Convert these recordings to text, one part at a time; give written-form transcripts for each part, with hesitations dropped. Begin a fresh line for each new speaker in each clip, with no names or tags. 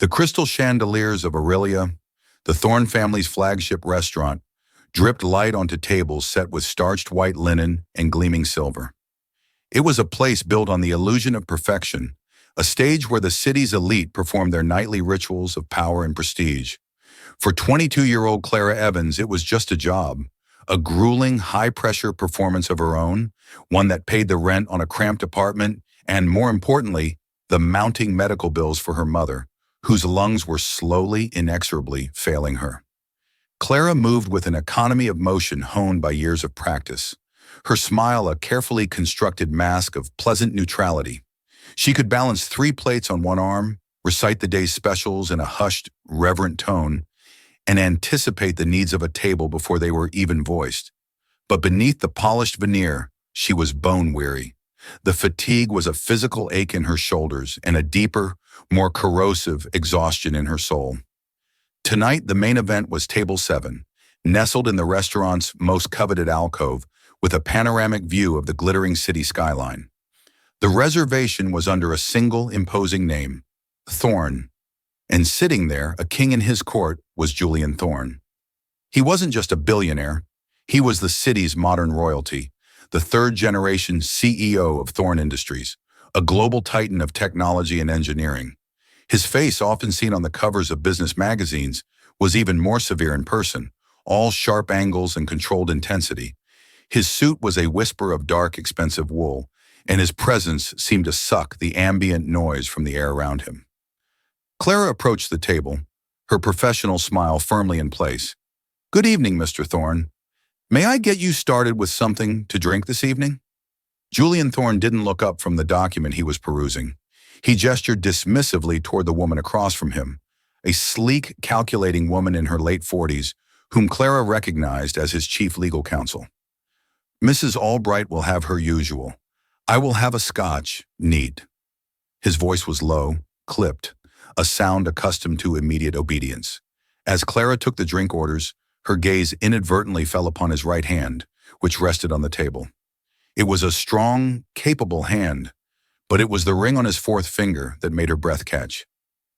The crystal chandeliers of Aurelia, the Thorne family's flagship restaurant, dripped light onto tables set with starched white linen and gleaming silver. It was a place built on the illusion of perfection, a stage where the city's elite performed their nightly rituals of power and prestige. For 22-year-old Clara Evans, it was just a job, a grueling, high-pressure performance of her own, one that paid the rent on a cramped apartment and, more importantly, the mounting medical bills for her mother, whose lungs were slowly, inexorably failing her. Clara moved with an economy of motion honed by years of practice, her smile a carefully constructed mask of pleasant neutrality. She could balance 3 plates on one arm, recite the day's specials in a hushed, reverent tone, and anticipate the needs of a table before they were even voiced. But beneath the polished veneer, she was bone-weary. The fatigue was a physical ache in her shoulders and a deeper, more corrosive exhaustion in her soul. Tonight, the main event was Table 7, nestled in the restaurant's most coveted alcove, with a panoramic view of the glittering city skyline. The reservation was under a single imposing name, Thorne, and sitting there, a king in his court, was Julian Thorne. He wasn't just a billionaire, he was the city's modern royalty, the third-generation CEO of Thorne Industries, a global titan of technology and engineering. His face, often seen on the covers of business magazines, was even more severe in person, all sharp angles and controlled intensity. His suit was a whisper of dark, expensive wool, and his presence seemed to suck the ambient noise from the air around him. Clara approached the table, her professional smile firmly in place. "Good evening, Mr. Thorne. May I get you started with something to drink this evening?" Julian Thorne didn't look up from the document he was perusing. He gestured dismissively toward the woman across from him, a sleek, calculating woman in her late 40s, whom Clara recognized as his chief legal counsel. "Mrs. Albright will have her usual. I will have a scotch, neat." His voice was low, clipped, a sound accustomed to immediate obedience. As Clara took the drink orders, her gaze inadvertently fell upon his right hand, which rested on the table. It was a strong, capable hand, but it was the ring on his 4th finger that made her breath catch.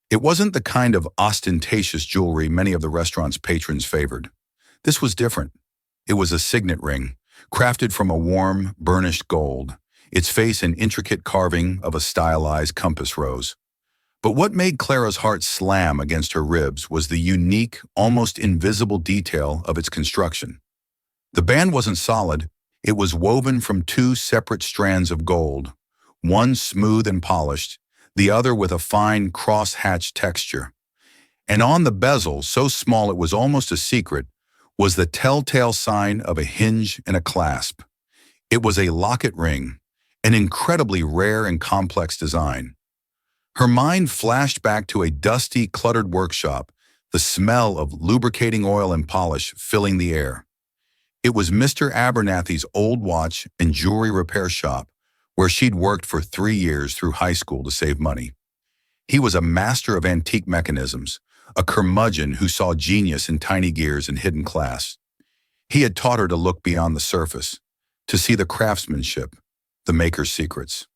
It wasn't the kind of ostentatious jewelry many of the restaurant's patrons favored. This was different. It was a signet ring, crafted from a warm, burnished gold, its face an intricate carving of a stylized compass rose. But what made Clara's heart slam against her ribs was the unique, almost invisible detail of its construction. The band wasn't solid, it was woven from 2 separate strands of gold, one smooth and polished, the other with a fine cross-hatched texture. And on the bezel, so small it was almost a secret, was the telltale sign of a hinge and a clasp. It was a locket ring, an incredibly rare and complex design. Her mind flashed back to a dusty, cluttered workshop, the smell of lubricating oil and polish filling the air. It was Mr. Abernathy's old watch and jewelry repair shop, where she'd worked for 3 years through high school to save money. He was a master of antique mechanisms, a curmudgeon who saw genius in tiny gears and hidden class. He had taught her to look beyond the surface, to see the craftsmanship, the maker's secrets.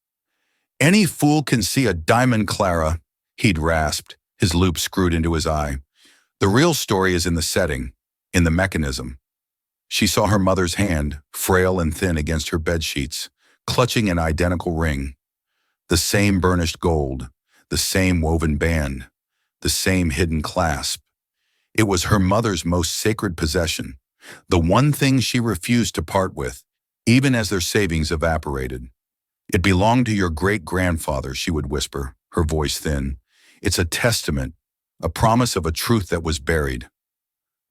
"Any fool can see a diamond, Clara," he'd rasped, his loop screwed into his eye. "The real story is in the setting, in the mechanism." She saw her mother's hand, frail and thin against her bed sheets, clutching an identical ring. The same burnished gold, the same woven band, the same hidden clasp. It was her mother's most sacred possession, the one thing she refused to part with, even as their savings evaporated. "It belonged to your great-grandfather," she would whisper, her voice thin. "It's a testament, a promise of a truth that was buried."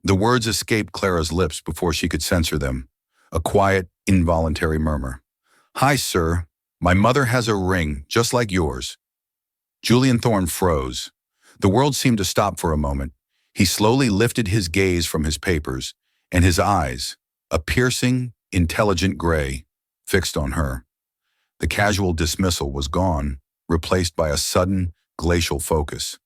The words escaped Clara's lips before she could censor them, a quiet, involuntary murmur. "Hi, sir. My mother has a ring, just like yours." Julian Thorne froze. The world seemed to stop for a moment. He slowly lifted his gaze from his papers, and his eyes, a piercing, intelligent gray, fixed on her. The casual dismissal was gone, replaced by a sudden, glacial focus.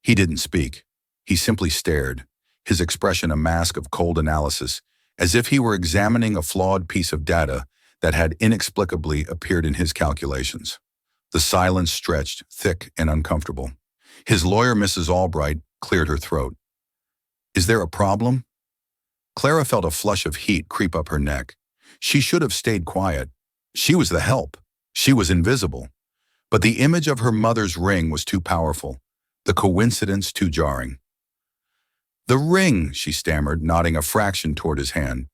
He didn't speak. He simply stared, his expression a mask of cold analysis, as if he were examining a flawed piece of data that had inexplicably appeared in his calculations. The silence stretched, thick and uncomfortable. His lawyer, Mrs. Albright, cleared her throat. Is there a problem? Clara felt a flush of heat creep up her neck. She should have stayed quiet. She was the help. She was invisible. But the image of her mother's ring was too powerful, the coincidence too jarring. The ring, she stammered, nodding a fraction toward his hand.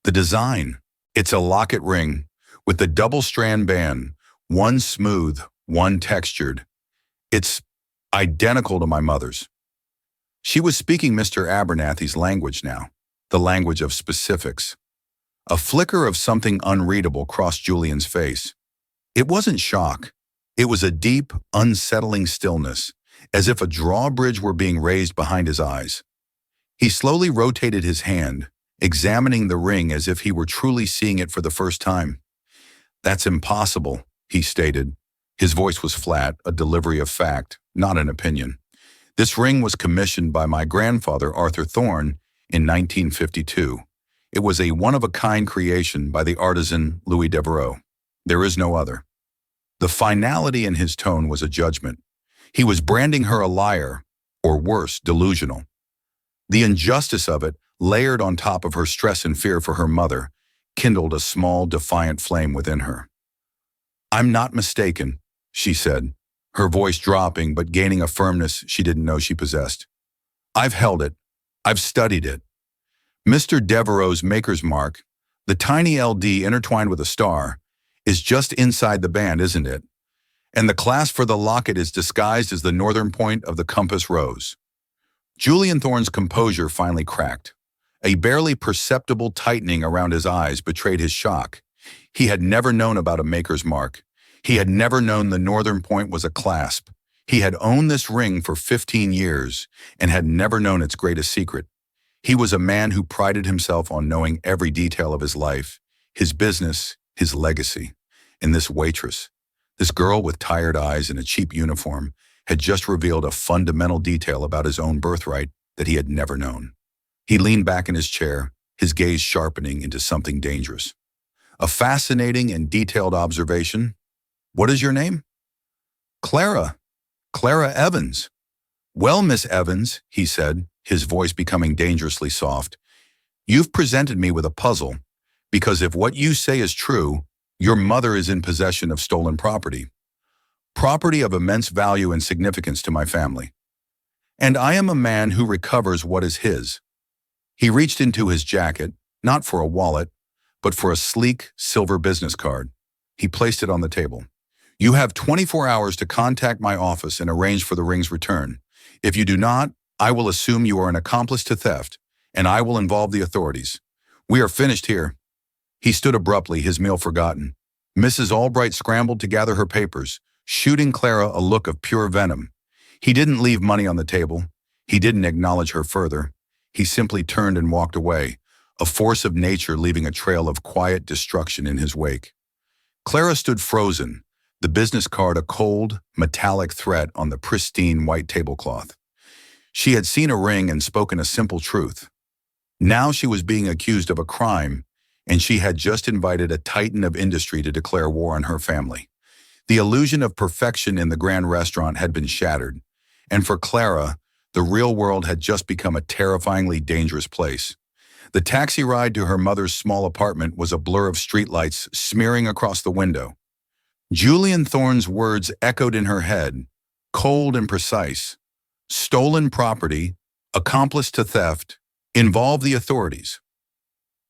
The design. It's a locket ring, with the double-strand band, one smooth, one textured. It's identical to my mother's. She was speaking Mr. Abernathy's language now, the language of specifics. A flicker of something unreadable crossed Julian's face. It wasn't shock. It was a deep, unsettling stillness, as if a drawbridge were being raised behind his eyes. He slowly rotated his hand, examining the ring as if he were truly seeing it for the first time. That's impossible, he stated. His voice was flat, a delivery of fact, not an opinion. This ring was commissioned by my grandfather, Arthur Thorne, in 1952. It was a one-of-a-kind creation by the artisan Louis Devereux. There is no other. The finality in his tone was a judgment. He was branding her a liar, or worse, delusional. The injustice of it, layered on top of her stress and fear for her mother, kindled a small, defiant flame within her. I'm not mistaken, she said, her voice dropping but gaining a firmness she didn't know she possessed. I've held it. I've studied it. Mr. Devereux's maker's mark, the tiny LD intertwined with a star, is just inside the band, isn't it? And the clasp for the locket is disguised as the northern point of the compass rose. Julian Thorne's composure finally cracked. A barely perceptible tightening around his eyes betrayed his shock. He had never known about a maker's mark. He had never known the northern point was a clasp. He had owned this ring for 15 years and had never known its greatest secret. He was a man who prided himself on knowing every detail of his life, his business, his legacy. And this waitress, this girl with tired eyes and a cheap uniform, had just revealed a fundamental detail about his own birthright that he had never known. He leaned back in his chair, his gaze sharpening into something dangerous. A fascinating and detailed observation. What is your name? Clara. Clara Evans. Well, Miss Evans, he said, his voice becoming dangerously soft, you've presented me with a puzzle, because if what you say is true, your mother is in possession of stolen property. Property of immense value and significance to my family. And I am a man who recovers what is his. He reached into his jacket, not for a wallet, but for a sleek, silver business card. He placed it on the table. You have 24 hours to contact my office and arrange for the ring's return. If you do not, I will assume you are an accomplice to theft, and I will involve the authorities. We are finished here. He stood abruptly, his meal forgotten. Mrs. Albright scrambled to gather her papers, shooting Clara a look of pure venom. He didn't leave money on the table. He didn't acknowledge her further. He simply turned and walked away, a force of nature leaving a trail of quiet destruction in his wake. Clara stood frozen, the business card a cold, metallic threat on the pristine white tablecloth. She had seen a ring and spoken a simple truth. Now she was being accused of a crime, and she had just invited a titan of industry to declare war on her family. The illusion of perfection in the grand restaurant had been shattered, and for Clara, the real world had just become a terrifyingly dangerous place. The taxi ride to her mother's small apartment was a blur of streetlights smearing across the window. Julian Thorne's words echoed in her head, cold and precise. Stolen property, accomplice to theft, involve the authorities.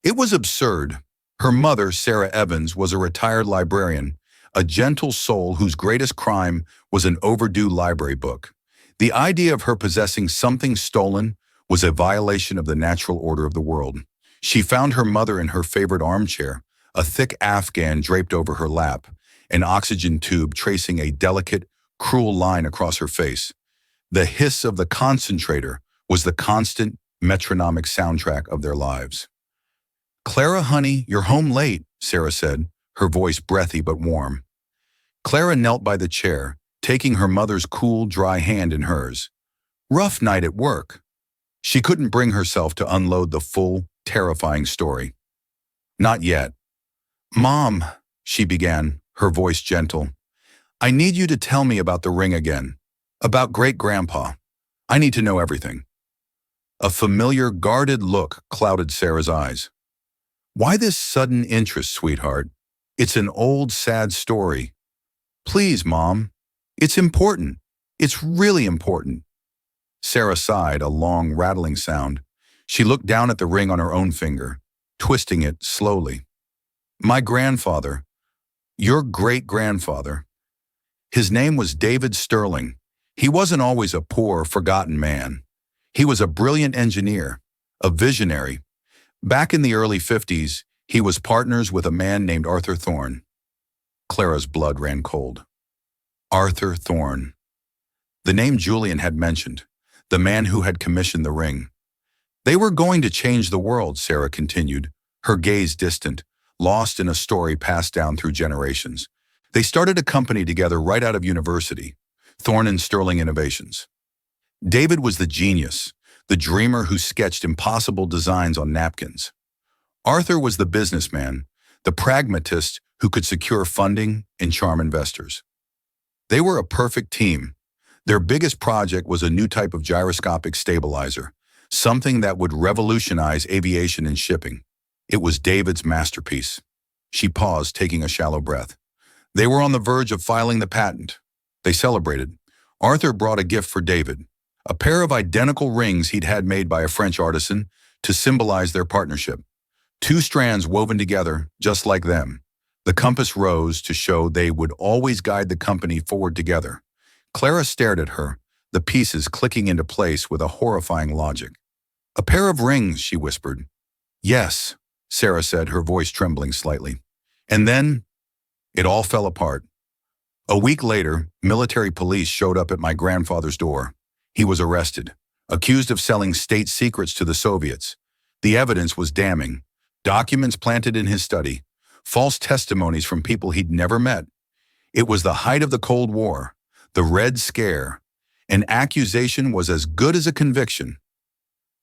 It was absurd. Her mother, Sarah Evans, was a retired librarian, a gentle soul whose greatest crime was an overdue library book. The idea of her possessing something stolen was a violation of the natural order of the world. She found her mother in her favorite armchair, a thick afghan draped over her lap, an oxygen tube tracing a delicate, cruel line across her face. The hiss of the concentrator was the constant, metronomic soundtrack of their lives. Clara, honey, you're home late, Sarah said, her voice breathy but warm. Clara knelt by the chair, taking her mother's cool, dry hand in hers. Rough night at work. She couldn't bring herself to unload the full, terrifying story. Not yet. Mom, she began, her voice gentle, I need you to tell me about the ring again. About great-grandpa. I need to know everything. A familiar, guarded look clouded Sarah's eyes. Why this sudden interest, sweetheart? It's an old, sad story. Please, Mom. It's important. It's really important. Sarah sighed, a long, rattling sound. She looked down at the ring on her own finger, twisting it slowly. My grandfather, your great-grandfather. His name was David Sterling. He wasn't always a poor, forgotten man. He was a brilliant engineer, a visionary. Back in the early 50s, he was partners with a man named Arthur Thorne. Clara's blood ran cold. Arthur Thorne. The name Julian had mentioned, the man who had commissioned the ring. They were going to change the world, Sarah continued, her gaze distant, lost in a story passed down through generations. They started a company together right out of university, Thorne and Sterling Innovations. David was the genius, the dreamer who sketched impossible designs on napkins. Arthur was the businessman, the pragmatist who could secure funding and charm investors. They were a perfect team. Their biggest project was a new type of gyroscopic stabilizer, something that would revolutionize aviation and shipping. It was David's masterpiece. She paused, taking a shallow breath. They were on the verge of filing the patent. They celebrated. Arthur brought a gift for David, a pair of identical rings he'd had made by a French artisan to symbolize their partnership. Two strands woven together, just like them. The compass rose to show they would always guide the company forward together. Clara stared at her, the pieces clicking into place with a horrifying logic. A pair of rings, she whispered. Yes, Sarah said, her voice trembling slightly. And then, it all fell apart. A week later, military police showed up at my grandfather's door. He was arrested, accused of selling state secrets to the Soviets. The evidence was damning. Documents planted in his study, false testimonies from people he'd never met. It was the height of the Cold War, the Red Scare. An accusation was as good as a conviction.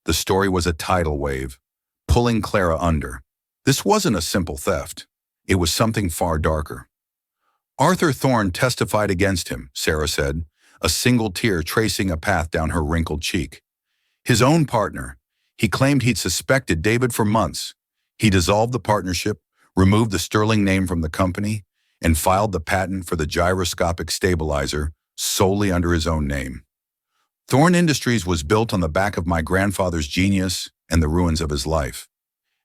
The story was a tidal wave, pulling Clara under. This wasn't a simple theft. It was something far darker. Arthur Thorne testified against him, Sarah said, a single tear tracing a path down her wrinkled cheek. His own partner. He claimed he'd suspected David for months. He dissolved the partnership, removed the Sterling name from the company, and filed the patent for the gyroscopic stabilizer solely under his own name. Thorne Industries was built on the back of my grandfather's genius and the ruins of his life.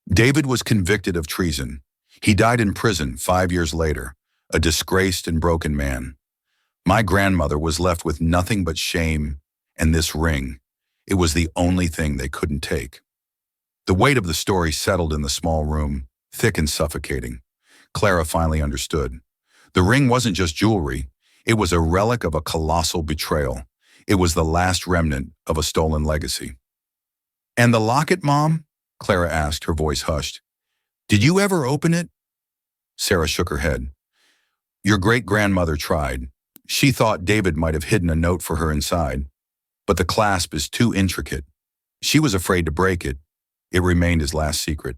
David was convicted of treason. He died in prison 5 years later, a disgraced and broken man. My grandmother was left with nothing but shame and this ring. It was the only thing they couldn't take. The weight of the story settled in the small room, thick and suffocating. Clara finally understood. The ring wasn't just jewelry. It was a relic of a colossal betrayal. It was the last remnant of a stolen legacy. And the locket, Mom? Clara asked, her voice hushed. Did you ever open it? Sarah shook her head. Your great-grandmother tried. She thought David might have hidden a note for her inside, but the clasp is too intricate. She was afraid to break it. It remained his last secret.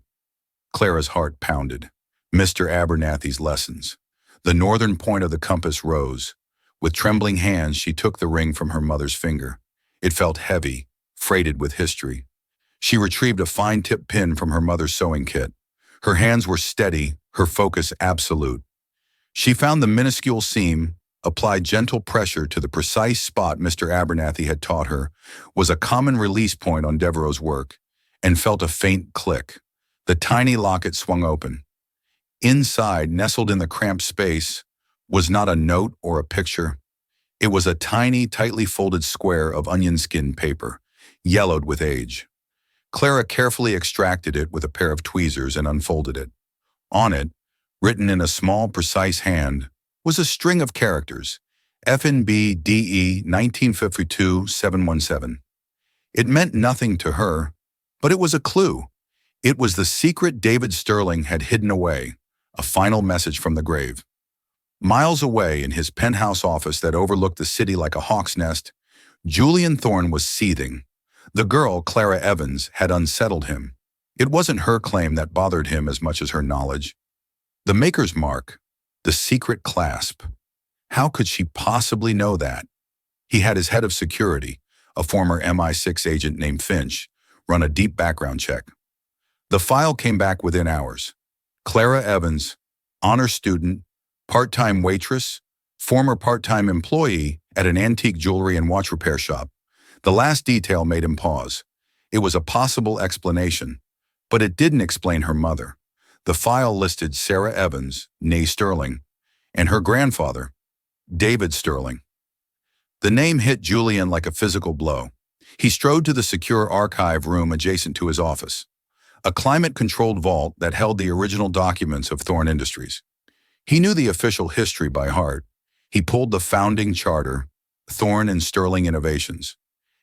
Clara's heart pounded. Mr. Abernathy's lessons. The northern point of the compass rose. With trembling hands, she took the ring from her mother's finger. It felt heavy, freighted with history. She retrieved a fine-tip pin from her mother's sewing kit. Her hands were steady, her focus absolute. She found the minuscule seam, applied gentle pressure to the precise spot Mr. Abernathy had taught her, was a common release point on Devereaux's work, and felt a faint click. The tiny locket swung open. Inside, nestled in the cramped space, was not a note or a picture. It was a tiny, tightly folded square of onion skin paper, yellowed with age. Clara carefully extracted it with a pair of tweezers and unfolded it. On it, written in a small, precise hand, was a string of characters, FNB-DE 1952-717. It meant nothing to her, but it was a clue. It was the secret David Sterling had hidden away, a final message from the grave. Miles away in his penthouse office that overlooked the city like a hawk's nest, Julian Thorne was seething. The girl, Clara Evans, had unsettled him. It wasn't her claim that bothered him as much as her knowledge. The maker's mark, the secret clasp. How could she possibly know that? He had his head of security, a former MI6 agent named Finch, run a deep background check. The file came back within hours. Clara Evans, honor student, part-time waitress, former part-time employee at an antique jewelry and watch repair shop. The last detail made him pause. It was a possible explanation, but it didn't explain her mother. The file listed Sarah Evans, née Sterling, and her grandfather, David Sterling. The name hit Julian like a physical blow. He strode to the secure archive room adjacent to his office, a climate-controlled vault that held the original documents of Thorn Industries. He knew the official history by heart. He pulled the founding charter, Thorn and Sterling Innovations,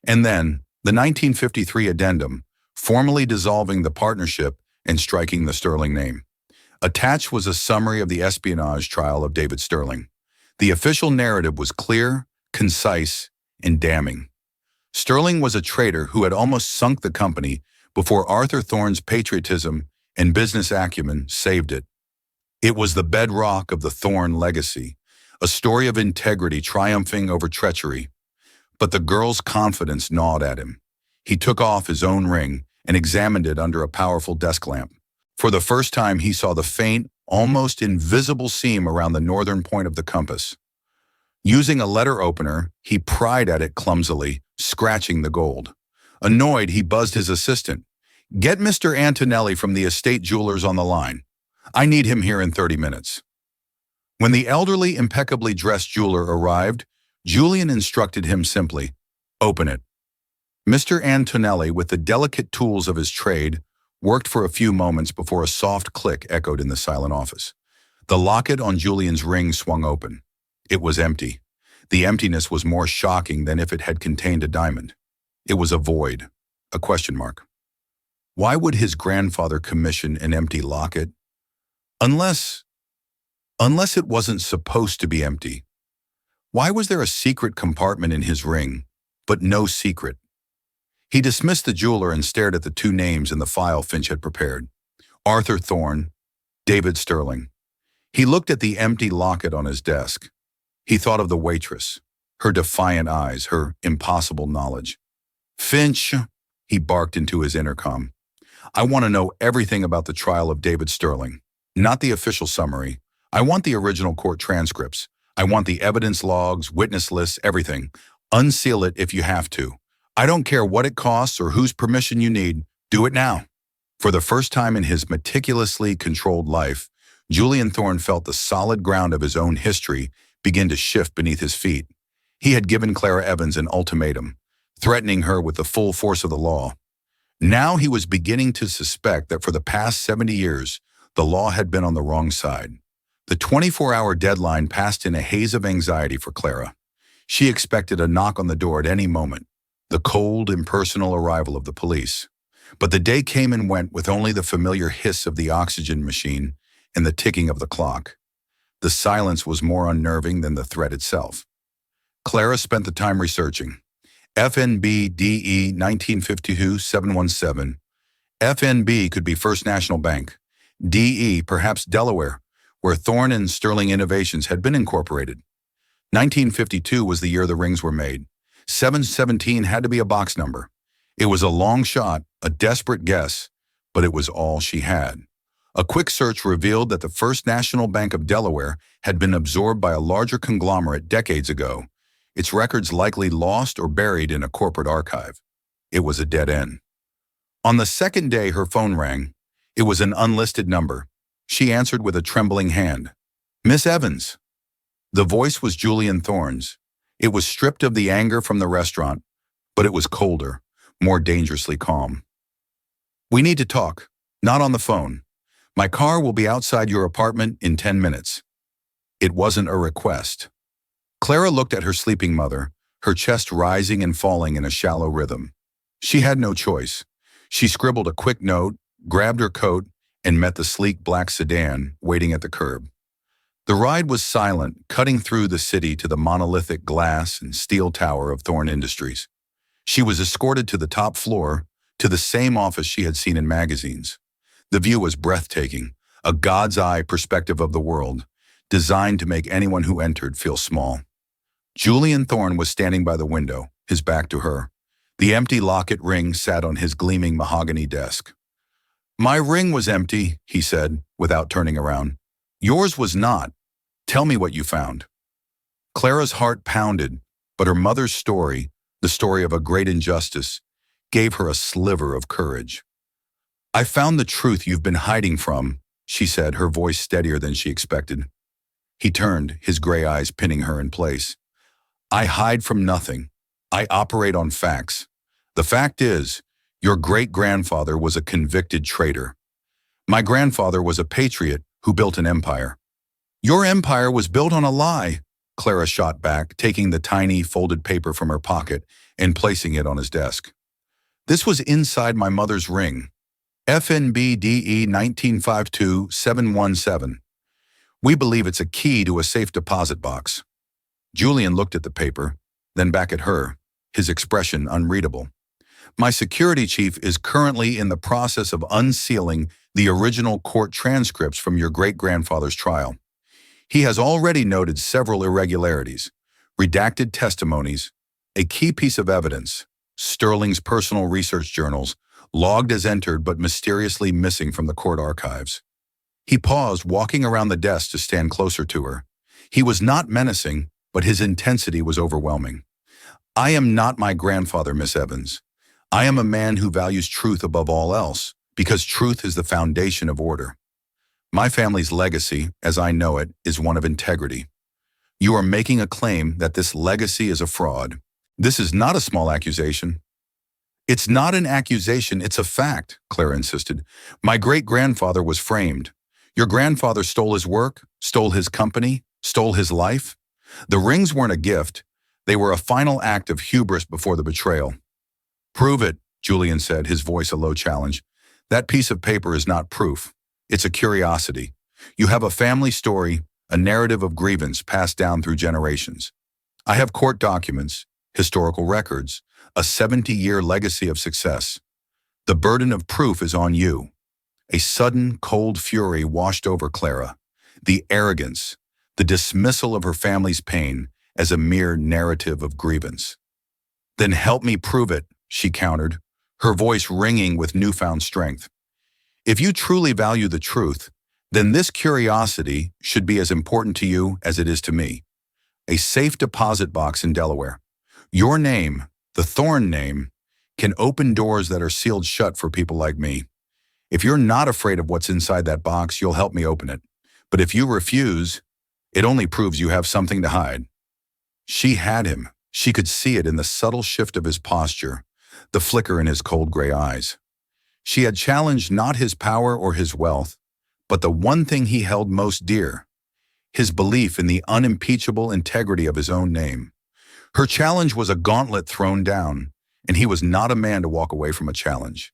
and then the 1953 addendum, formally dissolving the partnership and striking the Sterling name. Attached was a summary of the espionage trial of David Sterling. The official narrative was clear, concise, and damning. Sterling was a traitor who had almost sunk the company before Arthur Thorn's patriotism and business acumen saved it. It was the bedrock of the Thorn legacy, a story of integrity triumphing over treachery. But the girl's confidence gnawed at him. He took off his own ring and examined it under a powerful desk lamp. For the first time, he saw the faint, almost invisible seam around the northern point of the compass. Using a letter opener, he pried at it clumsily, scratching the gold. Annoyed, he buzzed his assistant. "Get Mr. Antonelli from the estate jewelers on the line. I need him here in 30 minutes." When the elderly, impeccably dressed jeweler arrived, Julian instructed him simply, "Open it." Mr. Antonelli, with the delicate tools of his trade, worked for a few moments before a soft click echoed in the silent office. The locket on Julian's ring swung open. It was empty. The emptiness was more shocking than if it had contained a diamond. It was a void, a question mark. Why would his grandfather commission an empty locket? Unless it wasn't supposed to be empty. Why was there a secret compartment in his ring, but no secret? He dismissed the jeweler and stared at the two names in the file Finch had prepared. Arthur Thorn, David Sterling. He looked at the empty locket on his desk. He thought of the waitress, her defiant eyes, her impossible knowledge. "Finch," he barked into his intercom. "I want to know everything about the trial of David Sterling. Not the official summary. I want the original court transcripts. I want the evidence logs, witness lists, everything. Unseal it if you have to. I don't care what it costs or whose permission you need. Do it now." For the first time in his meticulously controlled life, Julian Thorn felt the solid ground of his own history begin to shift beneath his feet. He had given Clara Evans an ultimatum, threatening her with the full force of the law. Now he was beginning to suspect that for the past 70 years, the law had been on the wrong side. The 24-hour deadline passed in a haze of anxiety for Clara. She expected a knock on the door at any moment, the cold, impersonal arrival of the police. But the day came and went with only the familiar hiss of the oxygen machine and the ticking of the clock. The silence was more unnerving than the threat itself. Clara spent the time researching. FNB DE 1952-717. FNB could be First National Bank. DE, perhaps Delaware, where Thorn and Sterling Innovations had been incorporated. 1952 was the year the rings were made. 717 had to be a box number. It was a long shot, a desperate guess, but it was all she had. A quick search revealed that the First National Bank of Delaware had been absorbed by a larger conglomerate decades ago, its records likely lost or buried in a corporate archive. It was a dead end. On the second day her phone rang. It was an unlisted number. She answered with a trembling hand. "Miss Evans." The voice was Julian Thorn's. It was stripped of the anger from the restaurant, but it was colder, more dangerously calm. "We need to talk, not on the phone. My car will be outside your apartment in 10 minutes. It wasn't a request. Clara looked at her sleeping mother, her chest rising and falling in a shallow rhythm. She had no choice. She scribbled a quick note, grabbed her coat, and met the sleek black sedan waiting at the curb. The ride was silent, cutting through the city to the monolithic glass and steel tower of Thorn Industries. She was escorted to the top floor, to the same office she had seen in magazines. The view was breathtaking, a God's eye perspective of the world, designed to make anyone who entered feel small. Julian Thorne was standing by the window, his back to her. The empty locket ring sat on his gleaming mahogany desk. "My ring was empty," he said, without turning around. "Yours was not. Tell me what you found." Clara's heart pounded, but her mother's story, the story of a great injustice, gave her a sliver of courage. "I found the truth you've been hiding from," she said, her voice steadier than she expected. He turned, his gray eyes pinning her in place. "I hide from nothing. I operate on facts. The fact is, your great-grandfather was a convicted traitor. My grandfather was a patriot who built an empire. Your empire was built on a lie," Clara shot back, taking the tiny, folded paper from her pocket and placing it on his desk. "This was inside my mother's ring. FNBDE 1952717. We believe it's a key to a safe deposit box." Julian looked at the paper, then back at her, his expression unreadable. "My security chief is currently in the process of unsealing the original court transcripts from your great-grandfather's trial. He has already noted several irregularities, redacted testimonies, a key piece of evidence, Sterling's personal research journals, logged as entered but mysteriously missing from the court archives." He paused, walking around the desk to stand closer to her. He was not menacing, but his intensity was overwhelming. "I am not my grandfather, Miss Evans. I am a man who values truth above all else, because truth is the foundation of order. My family's legacy, as I know it, is one of integrity. You are making a claim that this legacy is a fraud. This is not a small accusation." "It's not an accusation, it's a fact," Clara insisted. "My great-grandfather was framed. Your grandfather stole his work, stole his company, stole his life. The rings weren't a gift. They were a final act of hubris before the betrayal." "Prove it," Julian said, his voice a low challenge. "That piece of paper is not proof. It's a curiosity. You have a family story, a narrative of grievance passed down through generations. I have court documents, historical records, a 70-year legacy of success. The burden of proof is on you." A sudden, cold fury washed over Clara. The arrogance, the dismissal of her family's pain as a mere narrative of grievance. "Then help me prove it," she countered, her voice ringing with newfound strength. "If you truly value the truth, then this curiosity should be as important to you as it is to me. A safe deposit box in Delaware. Your name, the Thorne name, can open doors that are sealed shut for people like me. If you're not afraid of what's inside that box, you'll help me open it. But if you refuse, it only proves you have something to hide." She had him. She could see it in the subtle shift of his posture, the flicker in his cold gray eyes. She had challenged not his power or his wealth, but the one thing he held most dear, his belief in the unimpeachable integrity of his own name. Her challenge was a gauntlet thrown down, and he was not a man to walk away from a challenge.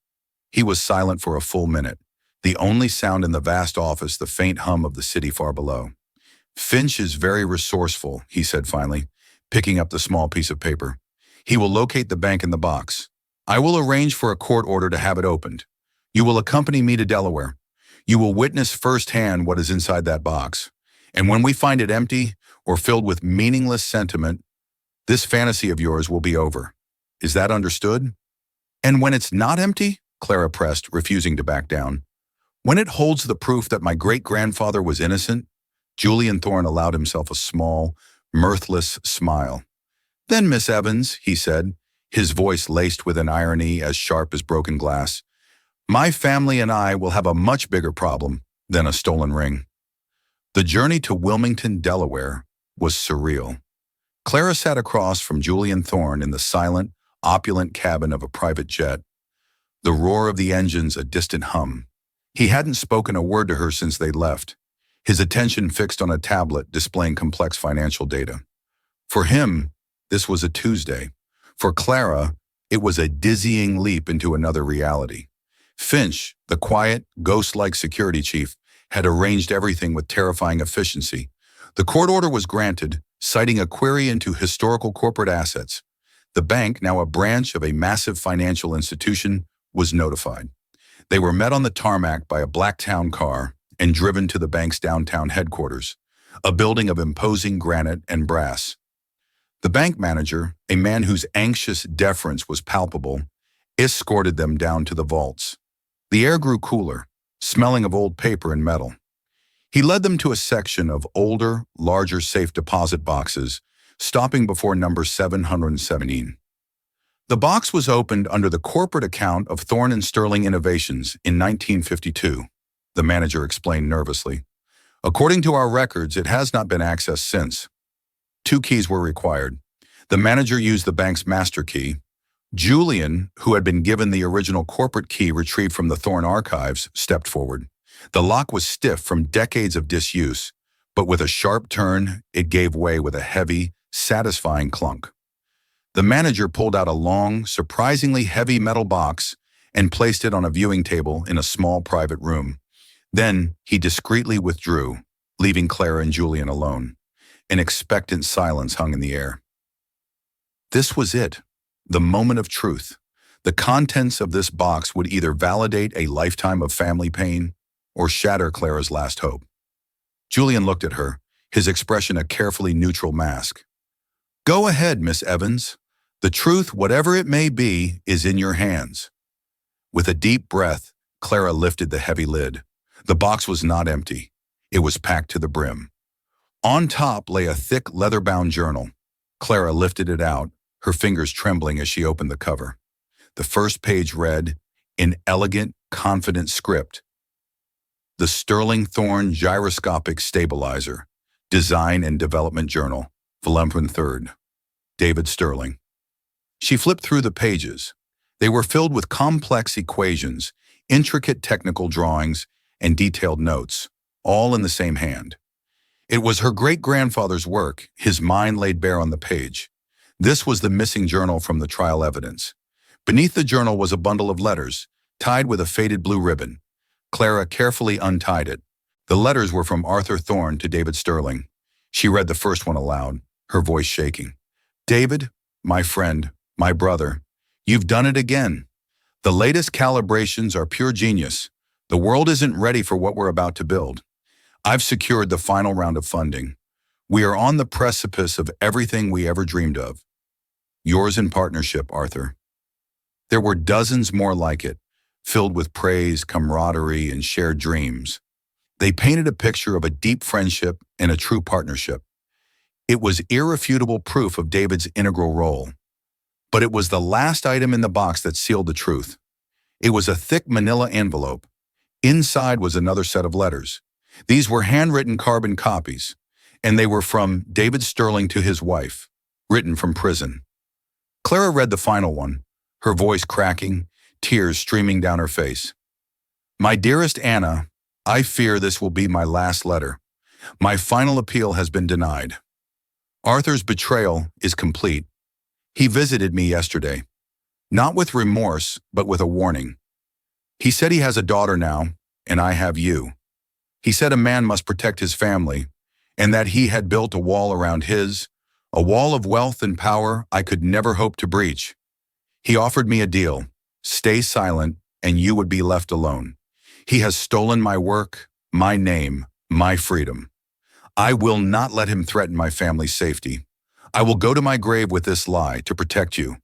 He was silent for a full minute, the only sound in the vast office the faint hum of the city far below. "Finch is very resourceful," he said finally, picking up the small piece of paper. "He will locate the bank in the box. I will arrange for a court order to have it opened. You will accompany me to Delaware. You will witness firsthand what is inside that box. And when we find it empty or filled with meaningless sentiment, this fantasy of yours will be over. Is that understood?" "And when it's not empty?" Clara pressed, refusing to back down. "When it holds the proof that my great-grandfather was innocent?" Julian Thorne allowed himself a small, mirthless smile. "Then, Miss Evans," he said, his voice laced with an irony as sharp as broken glass, "my family and I will have a much bigger problem than a stolen ring." The journey to Wilmington, Delaware, was surreal. Clara sat across from Julian Thorne in the silent, opulent cabin of a private jet. The roar of the engines a distant hum. He hadn't spoken a word to her since they'd left, his attention fixed on a tablet displaying complex financial data. For him, this was a Tuesday. For Clara, it was a dizzying leap into another reality. Finch, the quiet, ghost-like security chief, had arranged everything with terrifying efficiency. The court order was granted, citing a query into historical corporate assets. The bank, now a branch of a massive financial institution, was notified. They were met on the tarmac by a black town car and driven to the bank's downtown headquarters, a building of imposing granite and brass. The bank manager, a man whose anxious deference was palpable, escorted them down to the vaults. The air grew cooler, smelling of old paper and metal. He led them to a section of older, larger safe deposit boxes, stopping before number 717. The box was opened under the corporate account of Thorne and Sterling Innovations in 1952, the manager explained nervously. According to our records, it has not been accessed since. 2 keys were required. The manager used the bank's master key. Julian, who had been given the original corporate key retrieved from the Thorne archives, stepped forward. The lock was stiff from decades of disuse, but with a sharp turn, it gave way with a heavy, satisfying clunk. The manager pulled out a long, surprisingly heavy metal box and placed it on a viewing table in a small private room. Then he discreetly withdrew, leaving Clara and Julian alone. An expectant silence hung in the air. This was it, the moment of truth. The contents of this box would either validate a lifetime of family pain or shatter Clara's last hope. Julian looked at her, his expression a carefully neutral mask. "Go ahead, Miss Evans. The truth, whatever it may be, is in your hands." With a deep breath, Clara lifted the heavy lid. The box was not empty. It was packed to the brim. On top lay a thick leather-bound journal. Clara lifted it out, her fingers trembling as she opened the cover. The first page read, in elegant, confident script, "The Sterling Thorne Gyroscopic Stabilizer, Design and Development Journal, Volume 3rd, David Sterling." She flipped through the pages. They were filled with complex equations, intricate technical drawings, and detailed notes, all in the same hand. It was her great-grandfather's work, his mind laid bare on the page. This was the missing journal from the trial evidence. Beneath the journal was a bundle of letters, tied with a faded blue ribbon. Clara carefully untied it. The letters were from Arthur Thorne to David Sterling. She read the first one aloud, her voice shaking. "David, my friend, my brother, you've done it again. The latest calibrations are pure genius. The world isn't ready for what we're about to build. I've secured the final round of funding. We are on the precipice of everything we ever dreamed of. Yours in partnership, Arthur." There were dozens more like it, filled with praise, camaraderie, and shared dreams. They painted a picture of a deep friendship and a true partnership. It was irrefutable proof of David's integral role. But it was the last item in the box that sealed the truth. It was a thick manila envelope. Inside was another set of letters. These were handwritten carbon copies, and they were from David Sterling to his wife, written from prison. Clara read the final one, her voice cracking, tears streaming down her face. "My dearest Anna, I fear this will be my last letter. My final appeal has been denied. Arthur's betrayal is complete. He visited me yesterday, not with remorse, but with a warning. He said he has a daughter now, and I have you. He said a man must protect his family, and that he had built a wall around his, a wall of wealth and power I could never hope to breach. He offered me a deal. Stay silent, and you would be left alone. He has stolen my work, my name, my freedom. I will not let him threaten my family's safety. I will go to my grave with this lie to protect you.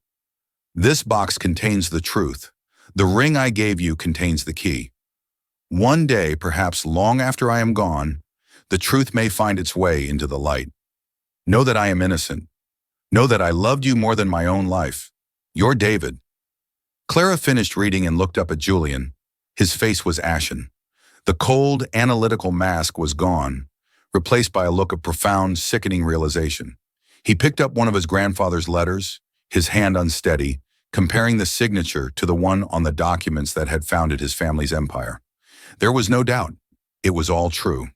This box contains the truth. The ring I gave you contains the key. One day, perhaps long after I am gone, the truth may find its way into the light. Know that I am innocent. Know that I loved you more than my own life. Your David." Clara finished reading and looked up at Julian. His face was ashen. The cold, analytical mask was gone, replaced by a look of profound, sickening realization. He picked up one of his grandfather's letters, his hand unsteady, comparing the signature to the one on the documents that had founded his family's empire. There was no doubt. It was all true.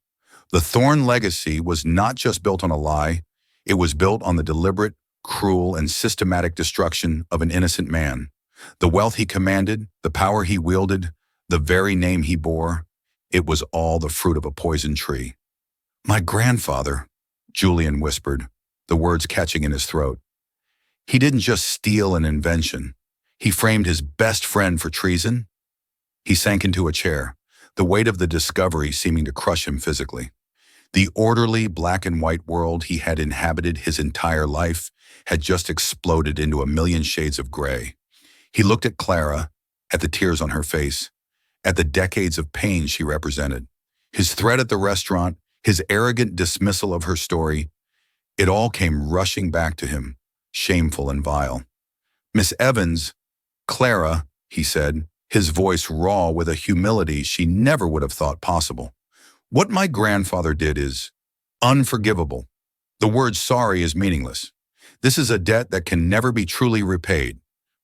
The Thorne legacy was not just built on a lie. It was built on the deliberate, cruel, and systematic destruction of an innocent man. The wealth he commanded, the power he wielded, the very name he bore, it was all the fruit of a poison tree. "My grandfather," Julian whispered, the words catching in his throat. "He didn't just steal an invention. He framed his best friend for treason." He sank into a chair, the weight of the discovery seeming to crush him physically. The orderly black and white world he had inhabited his entire life had just exploded into a million shades of gray. He looked at Clara, at the tears on her face, at the decades of pain she represented. His threat at the restaurant, his arrogant dismissal of her story, it all came rushing back to him, shameful and vile. "Miss Evans, Clara," he said, his voice raw with a humility she never would have thought possible. "What my grandfather did is unforgivable. The word sorry is meaningless. This is a debt that can never be truly repaid.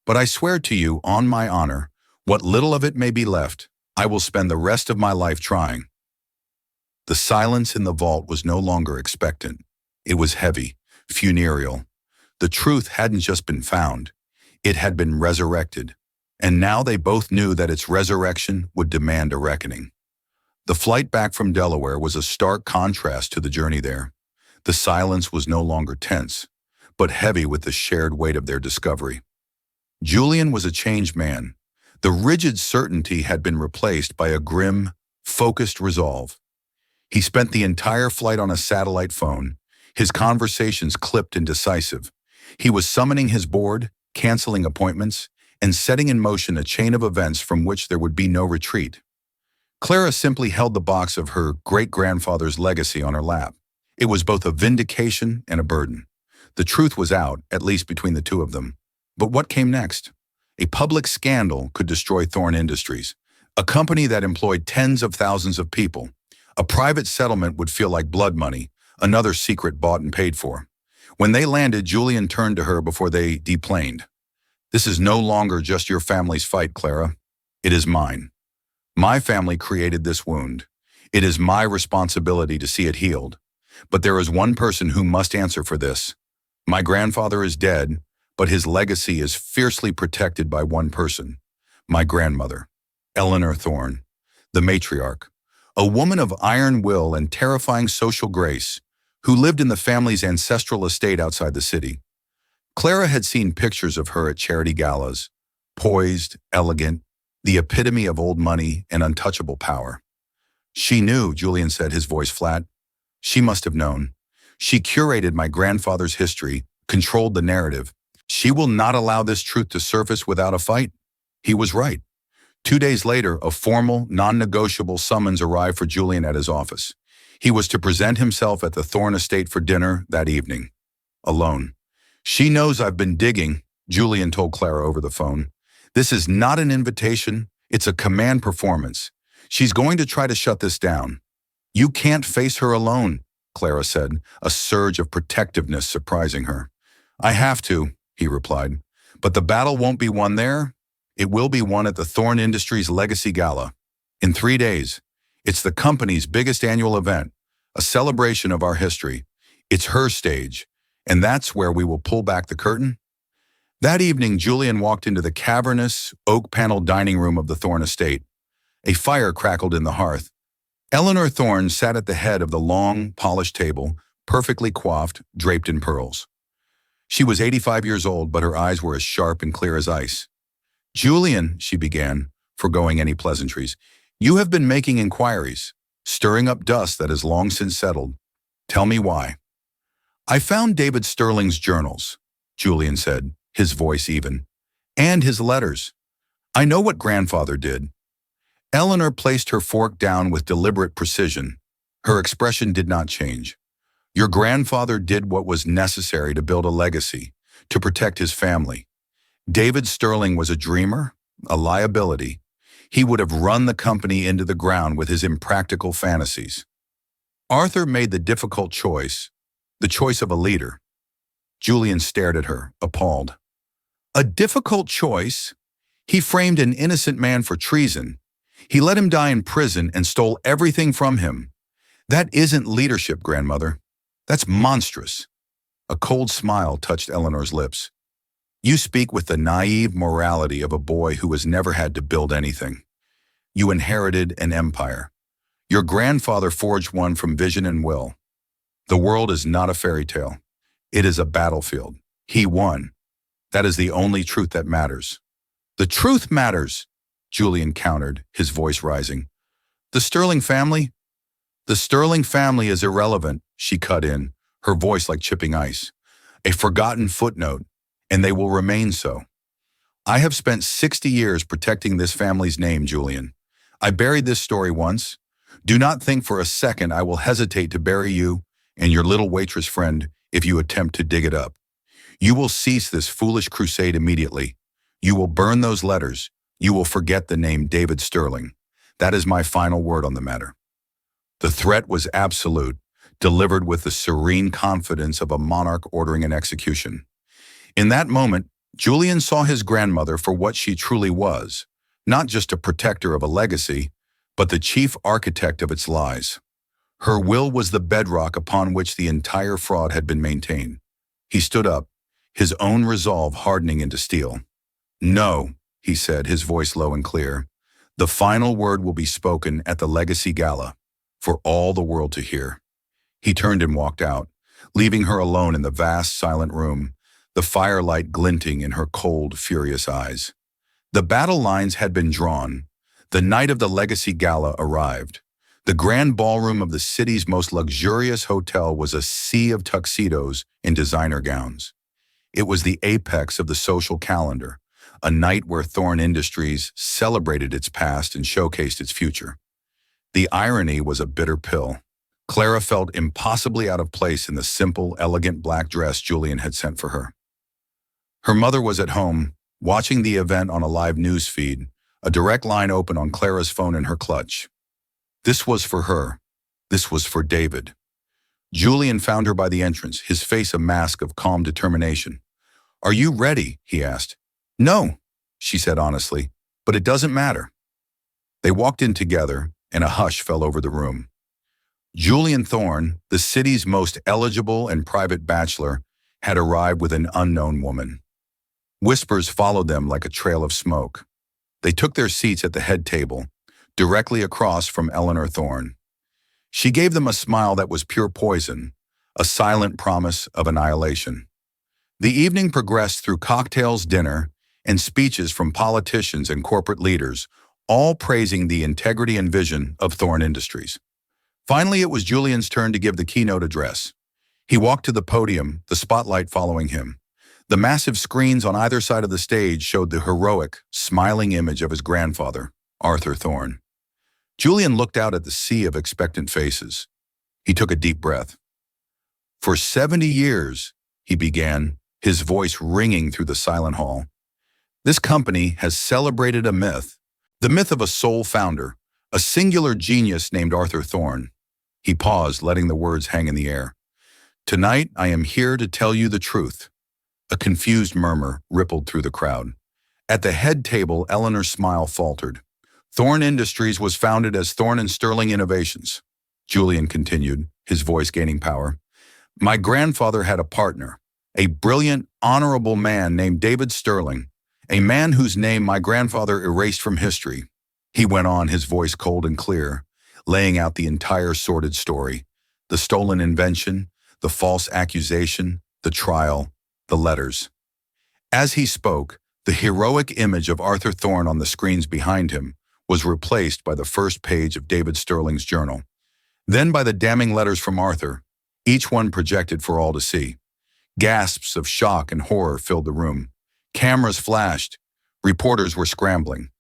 But I swear to you, on my honor, what little of it may be left, I will spend the rest of my life trying." The silence in the vault was no longer expectant. It was heavy, funereal. The truth hadn't just been found. It had been resurrected. And now they both knew that its resurrection would demand a reckoning. The flight back from Delaware was a stark contrast to the journey there. The silence was no longer tense, but heavy with the shared weight of their discovery. Julian was a changed man. The rigid certainty had been replaced by a grim, focused resolve. He spent the entire flight on a satellite phone, his conversations clipped and decisive. He was summoning his board, canceling appointments, and setting in motion a chain of events from which there would be no retreat. Clara simply held the box of her great-grandfather's legacy on her lap. It was both a vindication and a burden. The truth was out, at least between the two of them. But what came next? A public scandal could destroy Thorne Industries, a company that employed tens of thousands of people. A private settlement would feel like blood money, another secret bought and paid for. When they landed, Julian turned to her before they deplaned. "This is no longer just your family's fight, Clara. It is mine. My family created this wound. It is my responsibility to see it healed. But there is one person who must answer for this. My grandfather is dead, but his legacy is fiercely protected by one person. My grandmother, Eleanor Thorne, the matriarch, a woman of iron will and terrifying social grace, who lived in the family's ancestral estate outside the city. Clara had seen pictures of her at charity galas, poised, elegant, the epitome of old money and untouchable power. She knew, Julian said, his voice flat. She must have known. She curated my grandfather's history, controlled the narrative. She will not allow this truth to surface without a fight. He was right. 2 days later, a formal, non-negotiable summons arrived for Julian at his office. He was to present himself at the Thorne estate for dinner that evening. Alone. "She knows I've been digging," Julian told Clara over the phone. "This is not an invitation. It's a command performance. She's going to try to shut this down." "You can't face her alone," Clara said, a surge of protectiveness surprising her. "I have to," he replied. "But the battle won't be won there. It will be won at the Thorne Industries Legacy Gala. In 3 days. It's the company's biggest annual event, a celebration of our history. It's her stage, and that's where we will pull back the curtain." That evening, Julian walked into the cavernous, oak-paneled dining room of the Thorne estate. A fire crackled in the hearth. Eleanor Thorne sat at the head of the long, polished table, perfectly coiffed, draped in pearls. She was 85 years old, but her eyes were as sharp and clear as ice. "Julian," she began, foregoing any pleasantries, "you have been making inquiries, stirring up dust that has long since settled. Tell me why." "I found David Sterling's journals," Julian said, his voice even, "and his letters. I know what grandfather did." Eleanor placed her fork down with deliberate precision. Her expression did not change. "Your grandfather did what was necessary to build a legacy, to protect his family. David Sterling was a dreamer, a liability. He would have run the company into the ground with his impractical fantasies. Arthur made the difficult choice, the choice of a leader." Julian stared at her, appalled. "A difficult choice? He framed an innocent man for treason. He let him die in prison and stole everything from him. That isn't leadership, grandmother. That's monstrous." A cold smile touched Eleanor's lips. "You speak with the naive morality of a boy who has never had to build anything. You inherited an empire. Your grandfather forged one from vision and will. The world is not a fairy tale. It is a battlefield. He won. That is the only truth that matters." "The truth matters," Julian countered, his voice rising. "The Sterling family? The Sterling family is irrelevant, she cut in, her voice like chipping ice. A forgotten footnote, and they will remain so. I have spent 60 years protecting this family's name, Julian. I buried this story once. Do not think for a second I will hesitate to bury you and your little waitress friend if you attempt to dig it up. You will cease this foolish crusade immediately. You will burn those letters. You will forget the name David Sterling. That is my final word on the matter. The threat was absolute, delivered with the serene confidence of a monarch ordering an execution. In that moment, Julian saw his grandmother for what she truly was, not just a protector of a legacy, but the chief architect of its lies. Her will was the bedrock upon which the entire fraud had been maintained. He stood up, his own resolve hardening into steel. No, he said, his voice low and clear. The final word will be spoken at the Legacy Gala, for all the world to hear. He turned and walked out, leaving her alone in the vast, silent room, the firelight glinting in her cold, furious eyes. The battle lines had been drawn. The night of the Legacy Gala arrived. The grand ballroom of the city's most luxurious hotel was a sea of tuxedos and designer gowns. It was the apex of the social calendar, a night where Thorn Industries celebrated its past and showcased its future. The irony was a bitter pill. Clara felt impossibly out of place in the simple, elegant black dress Julian had sent for her. Her mother was at home, watching the event on a live news feed, a direct line open on Clara's phone in her clutch. This was for her. This was for David. Julian found her by the entrance, his face a mask of calm determination. Are you ready? He asked. No, she said honestly, but it doesn't matter. They walked in together, and a hush fell over the room. Julian Thorn, the city's most eligible and private bachelor, had arrived with an unknown woman. Whispers followed them like a trail of smoke. They took their seats at the head table, directly across from Eleanor Thorn. She gave them a smile that was pure poison, a silent promise of annihilation. The evening progressed through cocktails, dinner, and speeches from politicians and corporate leaders, all praising the integrity and vision of Thorn Industries. Finally, it was Julian's turn to give the keynote address. He walked to the podium, the spotlight following him. The massive screens on either side of the stage showed the heroic, smiling image of his grandfather, Arthur Thorn. Julian looked out at the sea of expectant faces. He took a deep breath. For 70 years, he began, his voice ringing through the silent hall. This company has celebrated a myth, the myth of a sole founder, a singular genius named Arthur Thorn. He paused, letting the words hang in the air. Tonight, I am here to tell you the truth. A confused murmur rippled through the crowd. At the head table, Eleanor's smile faltered. Thorn Industries was founded as Thorn and Sterling Innovations. Julian continued, his voice gaining power. My grandfather had a partner, a brilliant, honorable man named David Sterling, a man whose name my grandfather erased from history. He went on, his voice cold and clear, laying out the entire sordid story. The stolen invention, the false accusation, the trial, the letters. As he spoke, the heroic image of Arthur Thorn on the screens behind him was replaced by the first page of David Sterling's journal, then by the damning letters from Arthur, each one projected for all to see. Gasps of shock and horror filled the room. Cameras flashed. Reporters were scrambling.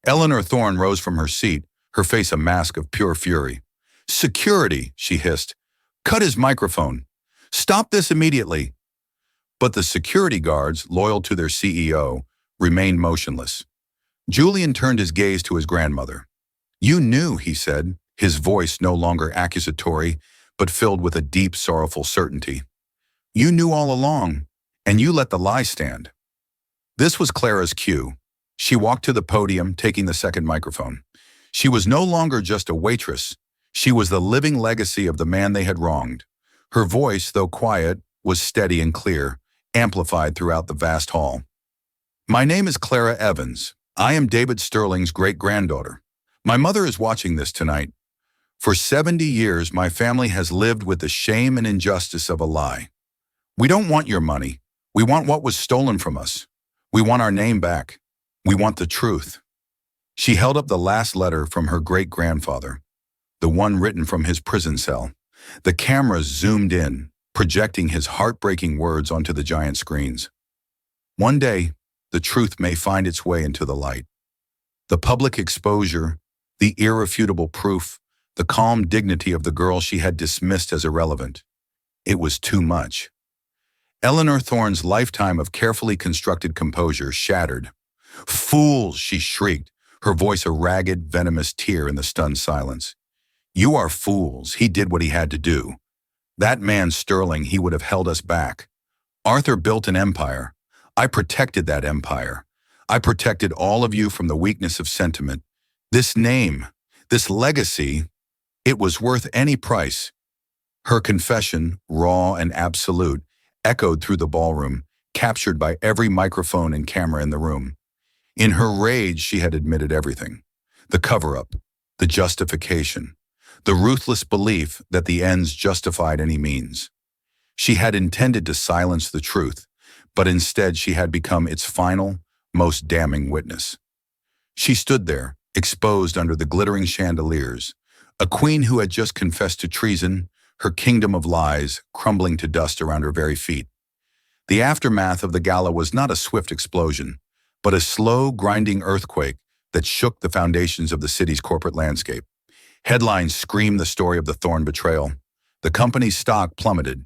Eleanor Thorn rose from her seat, her face a mask of pure fury. Security, she hissed. Cut his microphone. Stop this immediately. But the security guards, loyal to their CEO, remained motionless. Julian turned his gaze to his grandmother. You knew, he said, his voice no longer accusatory, but filled with a deep, sorrowful certainty. You knew all along, and you let the lie stand. This was Clara's cue. She walked to the podium, taking the second microphone. She was no longer just a waitress. She was the living legacy of the man they had wronged. Her voice, though quiet, was steady and clear, amplified throughout the vast hall. My name is Clara Evans. I am David Sterling's great-granddaughter. My mother is watching this tonight. For 70 years, my family has lived with the shame and injustice of a lie. We don't want your money. We want what was stolen from us. We want our name back. We want the truth. She held up the last letter from her great-grandfather. the one written from his prison cell. The cameras zoomed in, projecting his heartbreaking words onto the giant screens. One day, the truth may find its way into the light. The public exposure, the irrefutable proof, the calm dignity of the girl she had dismissed as irrelevant. It was too much. Eleanor Thorne's lifetime of carefully constructed composure shattered. "Fools!" she shrieked, her voice a ragged, venomous tear in the stunned silence. "You are fools. He did what he had to do. That man Sterling, he would have held us back. Arthur built an empire. I protected that empire. I protected all of you from the weakness of sentiment. This name, this legacy, it was worth any price." Her confession, raw and absolute, echoed through the ballroom, captured by every microphone and camera in the room. In her rage, she had admitted everything. The cover-up, the justification, the ruthless belief that the ends justified any means. She had intended to silence the truth, but instead she had become its final, most damning witness. She stood there, exposed under the glittering chandeliers, a queen who had just confessed to treason, her kingdom of lies crumbling to dust around her very feet. The aftermath of the gala was not a swift explosion, but a slow, grinding earthquake that shook the foundations of the city's corporate landscape. Headlines screamed the story of the Thorne betrayal. The company's stock plummeted.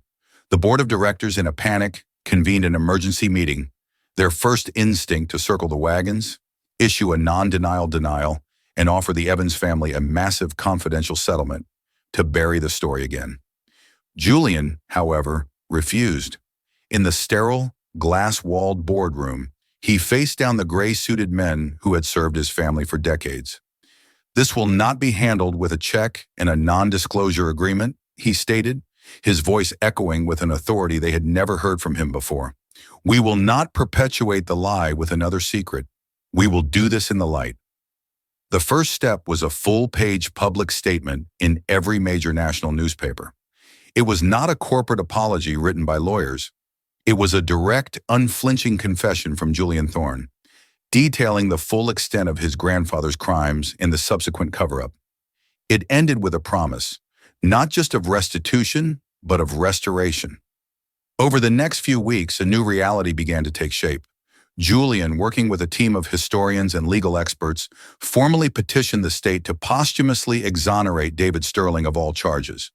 The board of directors, in a panic, convened an emergency meeting, their first instinct to circle the wagons, issue a non-denial denial, and offer the Evans family a massive confidential settlement to bury the story again. Julian, however, refused. In the sterile, glass-walled boardroom, he faced down the gray-suited men who had served his family for decades. "This will not be handled with a check and a non-disclosure agreement," he stated, his voice echoing with an authority they had never heard from him before. "We will not perpetuate the lie with another secret. We will do this in the light." The first step was a full-page public statement in every major national newspaper. It was not a corporate apology written by lawyers. It was a direct, unflinching confession from Julian Thorne, detailing the full extent of his grandfather's crimes and the subsequent cover-up. It ended with a promise, not just of restitution, but of restoration. Over the next few weeks, a new reality began to take shape. Julian, working with a team of historians and legal experts, formally petitioned the state to posthumously exonerate David Sterling of all charges.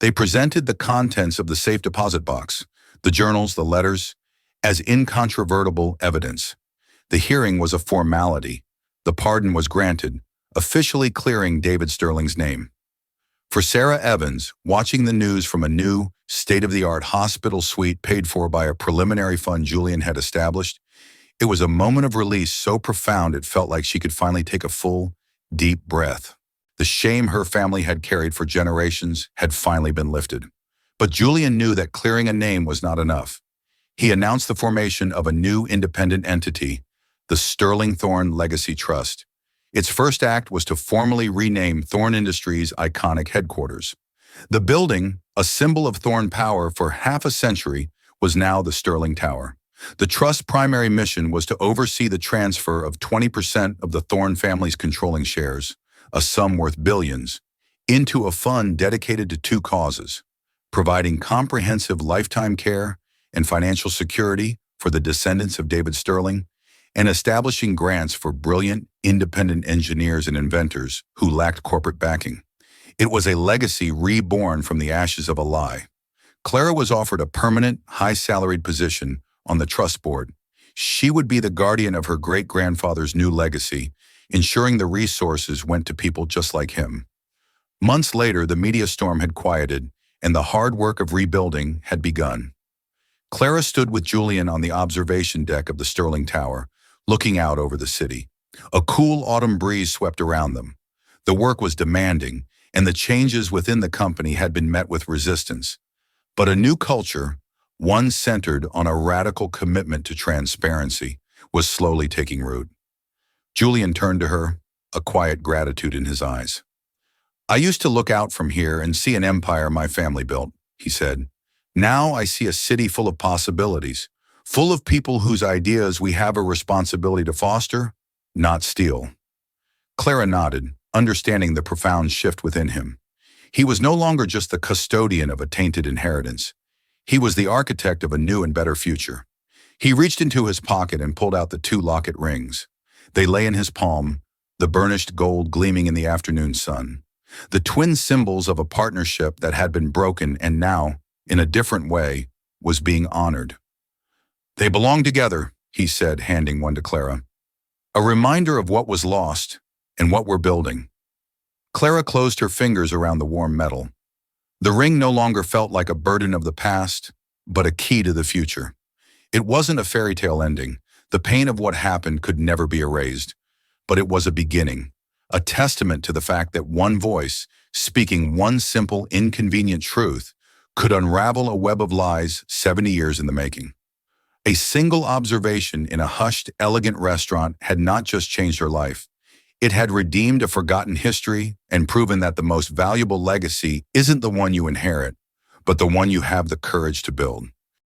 They presented the contents of the safe deposit box, the journals, the letters, as incontrovertible evidence. The hearing was a formality. The pardon was granted, officially clearing David Sterling's name. For Sarah Evans, watching the news from a new, state-of-the-art hospital suite paid for by a preliminary fund Julian had established, it was a moment of release so profound it felt like she could finally take a full, deep breath. The shame her family had carried for generations had finally been lifted. But Julian knew that clearing a name was not enough. He announced the formation of a new independent entity, the Sterling Thorne Legacy Trust. Its first act was to formally rename Thorne Industries' iconic headquarters. The building, a symbol of Thorne power for half a century, was now the Sterling Tower. The trust's primary mission was to oversee the transfer of 20% of the Thorne family's controlling shares, a sum worth billions, into a fund dedicated to two causes: providing comprehensive lifetime care and financial security for the descendants of David Sterling, and establishing grants for brilliant, independent engineers and inventors who lacked corporate backing. It was a legacy reborn from the ashes of a lie. Clara was offered a permanent, high-salaried position on the trust board. She would be the guardian of her great-grandfather's new legacy, ensuring the resources went to people just like him. Months later, the media storm had quieted, and the hard work of rebuilding had begun. Clara stood with Julian on the observation deck of the Sterling Tower, looking out over the city. A cool autumn breeze swept around them. The work was demanding, and the changes within the company had been met with resistance. But a new culture, one centered on a radical commitment to transparency, was slowly taking root. Julian turned to her, a quiet gratitude in his eyes. "I used to look out from here and see an empire my family built," he said. "Now I see a city full of possibilities, full of people whose ideas we have a responsibility to foster, not steal." Clara nodded, understanding the profound shift within him. He was no longer just the custodian of a tainted inheritance. He was the architect of a new and better future. He reached into his pocket and pulled out the two locket rings. They lay in his palm, the burnished gold gleaming in the afternoon sun. The twin symbols of a partnership that had been broken and now, in a different way, was being honored. "They belong together," he said, handing one to Clara. "A reminder of what was lost and what we're building." Clara closed her fingers around the warm metal. The ring no longer felt like a burden of the past, but a key to the future. It wasn't a fairy tale ending. The pain of what happened could never be erased. But it was a beginning, a testament to the fact that one voice, speaking one simple, inconvenient truth, could unravel a web of lies 70 years in the making. A single observation in a hushed, elegant restaurant had not just changed her life. It had redeemed a forgotten history and proven that the most valuable legacy isn't the one you inherit, but the one you have the courage to build.